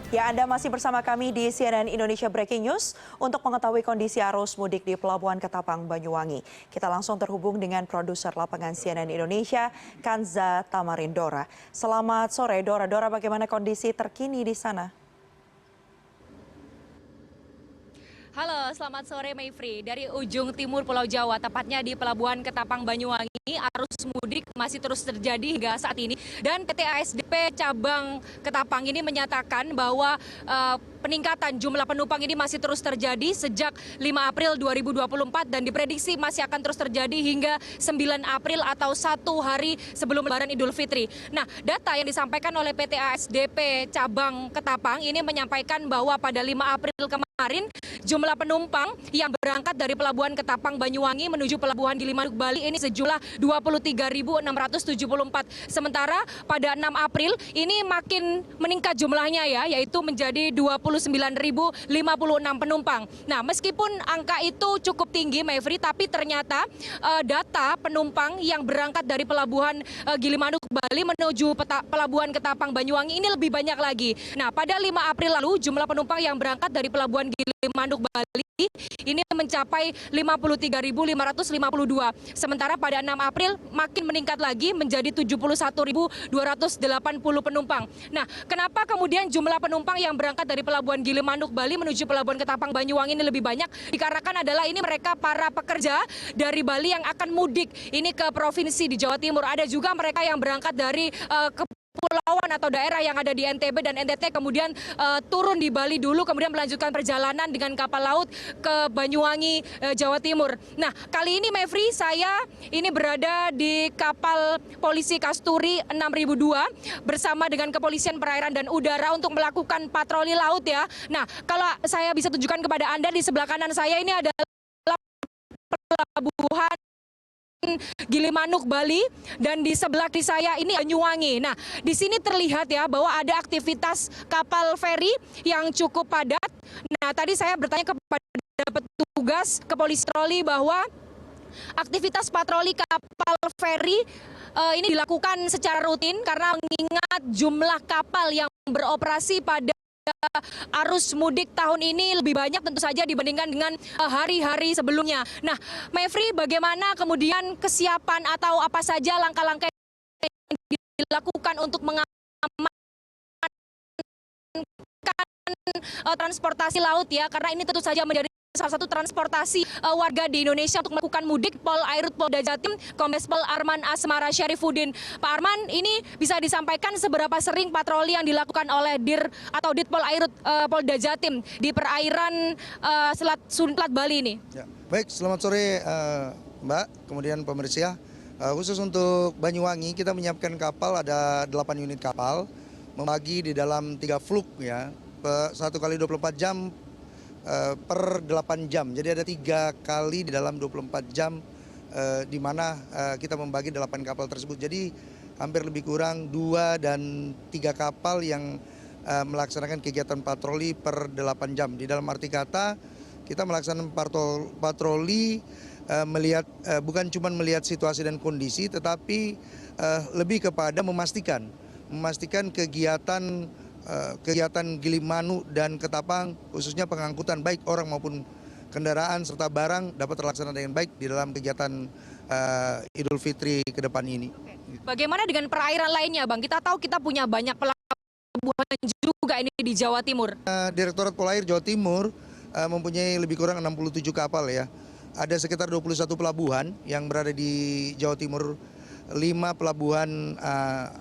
Ya, Anda masih bersama kami di CNN Indonesia Breaking News untuk mengetahui kondisi arus mudik di Pelabuhan Ketapang, Banyuwangi. Kita langsung terhubung dengan produser lapangan CNN Indonesia, Kanza Tamarindora. Selamat sore, Dora. Dora, bagaimana kondisi terkini di sana? Halo, selamat sore Mayfrey. Dari ujung timur Pulau Jawa, tepatnya di Pelabuhan Ketapang Banyuwangi, arus mudik masih terus terjadi hingga saat ini. Dan PT ASDP Cabang Ketapang ini menyatakan bahwa peningkatan jumlah penumpang ini masih terus terjadi sejak 5 April 2024 dan diprediksi masih akan terus terjadi hingga 9 April atau 1 hari sebelum Lebaran Idul Fitri. Nah, data yang disampaikan oleh PT ASDP Cabang Ketapang ini menyampaikan bahwa pada 5 April kemarin jumlah penumpang yang berangkat dari Pelabuhan Ketapang Banyuwangi menuju Pelabuhan Gilimanuk Bali ini sejumlah 23.674. Sementara pada 6 April ini makin meningkat jumlahnya yaitu menjadi 29.056 penumpang. Nah, meskipun angka itu cukup tinggi Mayfrey, tapi ternyata data penumpang yang berangkat dari Pelabuhan Gilimanuk Bali menuju Pelabuhan Ketapang Banyuwangi ini lebih banyak lagi. Nah, pada 5 April lalu jumlah penumpang yang berangkat dari Pelabuhan Gilimanuk Bali ini mencapai 53.552. Sementara pada 6 April makin meningkat lagi menjadi 71.280 penumpang. Nah, kenapa kemudian jumlah penumpang yang berangkat dari Pelabuhan Gilimanuk Bali menuju Pelabuhan Ketapang Banyuwangi ini lebih banyak? Dikarenakan adalah ini mereka para pekerja dari Bali yang akan mudik ini ke provinsi di Jawa Timur. Ada juga mereka yang berangkat dari kepulauan atau daerah yang ada di NTB dan NTT kemudian turun di Bali dulu kemudian melanjutkan perjalanan dengan kapal laut ke Banyuwangi, Jawa Timur. Nah, kali ini Mayfrey saya ini berada di kapal polisi Kasturi 6002 bersama dengan Kepolisian Perairan dan Udara untuk melakukan patroli laut ya. Nah, kalau saya bisa tunjukkan kepada Anda di sebelah kanan saya ini adalah pelabuhan Gilimanuk Bali dan di sebelah kiri saya ini Banyuwangi. Nah, di sini terlihat ya bahwa ada aktivitas kapal feri yang cukup padat. Nah, tadi saya bertanya kepada petugas kepolisian patroli bahwa aktivitas patroli kapal feri ini dilakukan secara rutin karena mengingat jumlah kapal yang beroperasi pada arus mudik tahun ini lebih banyak tentu saja dibandingkan dengan hari-hari sebelumnya. Nah, Mayfrey, bagaimana kemudian kesiapan atau apa saja langkah-langkah yang dilakukan untuk mengamankan transportasi laut ya, karena ini tentu saja menjadi salah satu transportasi warga di Indonesia untuk melakukan mudik. Pol Airut Polda Jatim, Kombes Pol Arman Asmara Syarifuddin. Pak Arman, ini bisa disampaikan seberapa sering patroli yang dilakukan oleh Dir atau Ditpol Airut Polda Jatim di perairan Selat Bali ini? Ya, baik, selamat sore Mbak, kemudian pemirsa. Khusus untuk Banyuwangi kita menyiapkan kapal, ada 8 unit kapal membagi di dalam 3 fluk ya, 1 kali 24 jam per 8 jam. Jadi ada 3 kali di dalam 24 jam di mana kita membagi 8 kapal tersebut. Jadi hampir lebih kurang 2 dan 3 kapal yang melaksanakan kegiatan patroli per 8 jam. Di dalam arti kata kita melaksanakan patroli melihat bukan cuma melihat situasi dan kondisi, tetapi lebih kepada memastikan kegiatan Gilimanuk dan Ketapang khususnya pengangkutan baik orang maupun kendaraan serta barang dapat terlaksana dengan baik di dalam kegiatan Idul Fitri ke depan ini. Bagaimana dengan perairan lainnya, Bang? Kita tahu kita punya banyak pelabuhan juga ini di Jawa Timur. Direktorat Polair Jawa Timur mempunyai lebih kurang 67 kapal ya. Ada sekitar 21 pelabuhan yang berada di Jawa Timur, 5 pelabuhan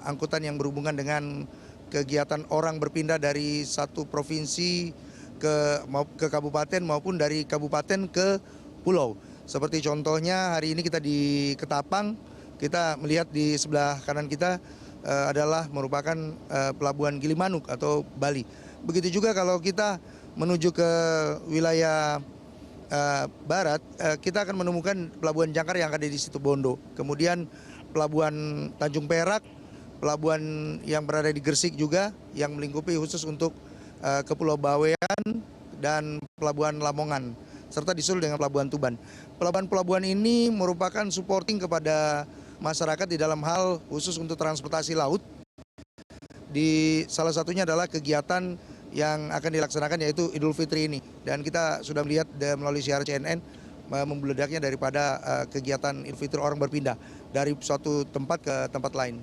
angkutan yang berhubungan dengan kegiatan orang berpindah dari satu provinsi ke kabupaten maupun dari kabupaten ke pulau. Seperti contohnya hari ini kita di Ketapang, kita melihat di sebelah kanan kita adalah merupakan pelabuhan Gilimanuk atau Bali. Begitu juga kalau kita menuju ke wilayah barat, kita akan menemukan pelabuhan Jangkar yang ada di Situbondo. Kemudian pelabuhan Tanjung Perak, pelabuhan yang berada di Gresik juga yang melingkupi khusus untuk ke Pulau Bawean dan pelabuhan Lamongan serta disusul dengan pelabuhan Tuban. Pelabuhan-pelabuhan ini merupakan supporting kepada masyarakat di dalam hal khusus untuk transportasi laut. Salah satunya adalah kegiatan yang akan dilaksanakan yaitu Idul Fitri ini. Dan kita sudah melihat melalui siaran CNN membeledaknya daripada kegiatan Idul Fitri, orang berpindah dari suatu tempat ke tempat lain.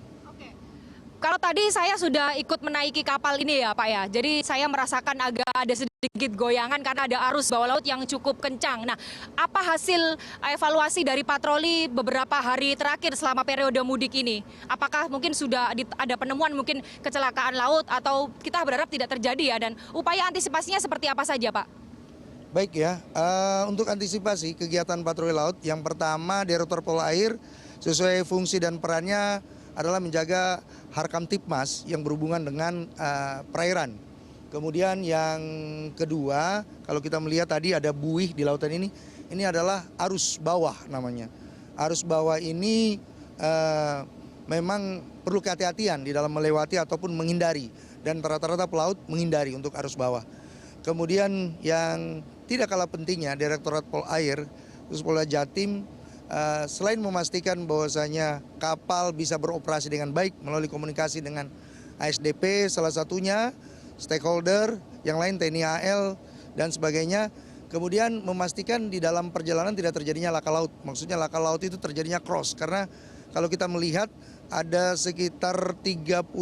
Kalau tadi saya sudah ikut menaiki kapal ini ya Pak ya, jadi saya merasakan agak ada sedikit goyangan karena ada arus bawah laut yang cukup kencang. Nah, apa hasil evaluasi dari patroli beberapa hari terakhir selama periode mudik ini? Apakah mungkin sudah ada penemuan mungkin kecelakaan laut atau kita berharap tidak terjadi ya, dan upaya antisipasinya seperti apa saja Pak? Baik ya, untuk antisipasi kegiatan patroli laut, yang pertama Direktorat Polair sesuai fungsi dan perannya adalah menjaga Harkamtipmas yang berhubungan dengan perairan. Kemudian yang kedua, kalau kita melihat tadi ada buih di lautan ini adalah arus bawah namanya. Arus bawah ini memang perlu kehati-hatian di dalam melewati ataupun menghindari, dan rata-rata pelaut menghindari untuk arus bawah. Kemudian yang tidak kalah pentingnya, Direktorat Polair, khusus Polda Jatim, selain memastikan bahwasanya kapal bisa beroperasi dengan baik melalui komunikasi dengan ASDP, salah satunya stakeholder, yang lain TNI AL dan sebagainya, kemudian memastikan di dalam perjalanan tidak terjadinya laka laut. Maksudnya laka laut itu terjadinya cross, karena kalau kita melihat ada sekitar 33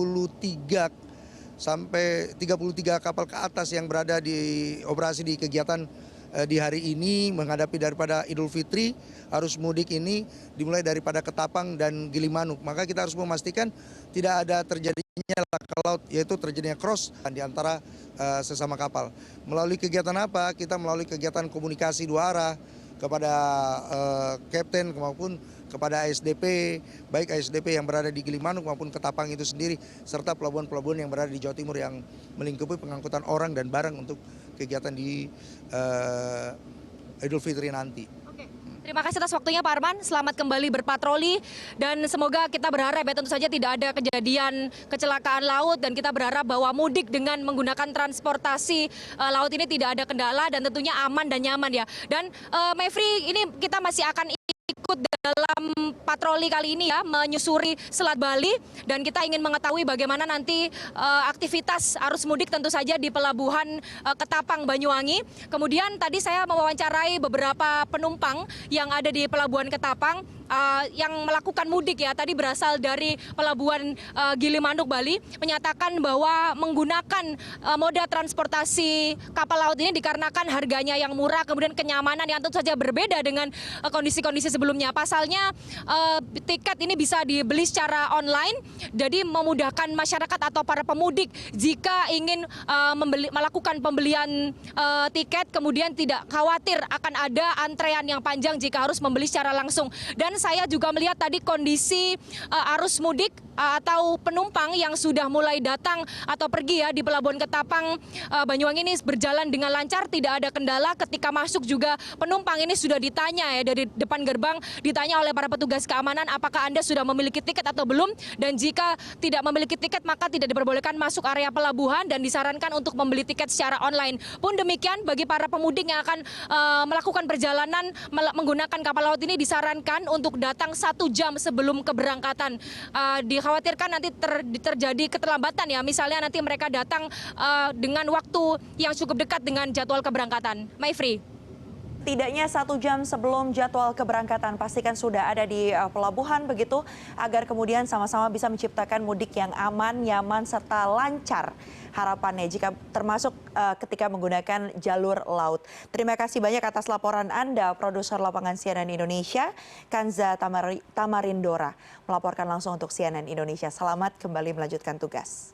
kapal ke atas yang berada di operasi di kegiatan di hari ini menghadapi daripada Idul Fitri. Arus mudik ini dimulai daripada Ketapang dan Gilimanuk. Maka kita harus memastikan tidak ada terjadinya laka laut, yaitu terjadinya cross di antara sesama kapal. Melalui kegiatan apa? Kita melalui kegiatan komunikasi dua arah kepada kapten maupun kepada ASDP, baik ASDP yang berada di Gilimanuk maupun Ketapang itu sendiri, serta pelabuhan-pelabuhan yang berada di Jawa Timur yang melingkupi pengangkutan orang dan barang untuk kegiatan di Idul Fitri nanti. Terima kasih atas waktunya Pak Arman, selamat kembali berpatroli, dan semoga kita berharap ya tentu saja tidak ada kejadian kecelakaan laut, dan kita berharap bahwa mudik dengan menggunakan transportasi laut ini tidak ada kendala dan tentunya aman dan nyaman ya. Dan Mevri, ini kita masih akan ikut dalam patroli kali ini ya, menyusuri Selat Bali, dan kita ingin mengetahui bagaimana nanti aktivitas arus mudik tentu saja di pelabuhan Ketapang Banyuwangi. Kemudian tadi saya mewawancarai beberapa penumpang yang ada di pelabuhan Ketapang yang melakukan mudik ya, tadi berasal dari pelabuhan Gilimanuk Bali, menyatakan bahwa menggunakan moda transportasi kapal laut ini dikarenakan harganya yang murah, kemudian kenyamanan yang tentu saja berbeda dengan kondisi-kondisi sebelumnya. Pasalnya tiket ini bisa dibeli secara online, jadi memudahkan masyarakat atau para pemudik jika ingin melakukan pembelian tiket, kemudian tidak khawatir akan ada antrean yang panjang jika harus membeli secara langsung. Dan saya juga melihat tadi kondisi arus mudik atau penumpang yang sudah mulai datang atau pergi ya di pelabuhan Ketapang Banyuwangi ini berjalan dengan lancar, tidak ada kendala. Ketika masuk juga penumpang ini sudah ditanya ya dari depan gerbang, ditanya oleh para petugas keamanan apakah Anda sudah memiliki tiket atau belum, dan jika tidak memiliki tiket maka tidak diperbolehkan masuk area pelabuhan dan disarankan untuk membeli tiket secara online. Pun demikian bagi para pemudik yang akan melakukan perjalanan menggunakan kapal laut ini disarankan untuk datang 1 jam sebelum keberangkatan. Dikhawatirkan nanti terjadi keterlambatan ya, misalnya nanti mereka datang dengan waktu yang cukup dekat dengan jadwal keberangkatan. Maifri. Tidaknya 1 jam sebelum jadwal keberangkatan, pastikan sudah ada di pelabuhan begitu, agar kemudian sama-sama bisa menciptakan mudik yang aman, nyaman, serta lancar harapannya jika termasuk ketika menggunakan jalur laut. Terima kasih banyak atas laporan Anda, produser lapangan CNN Indonesia, Kanza Tamarindora, melaporkan langsung untuk CNN Indonesia. Selamat kembali melanjutkan tugas.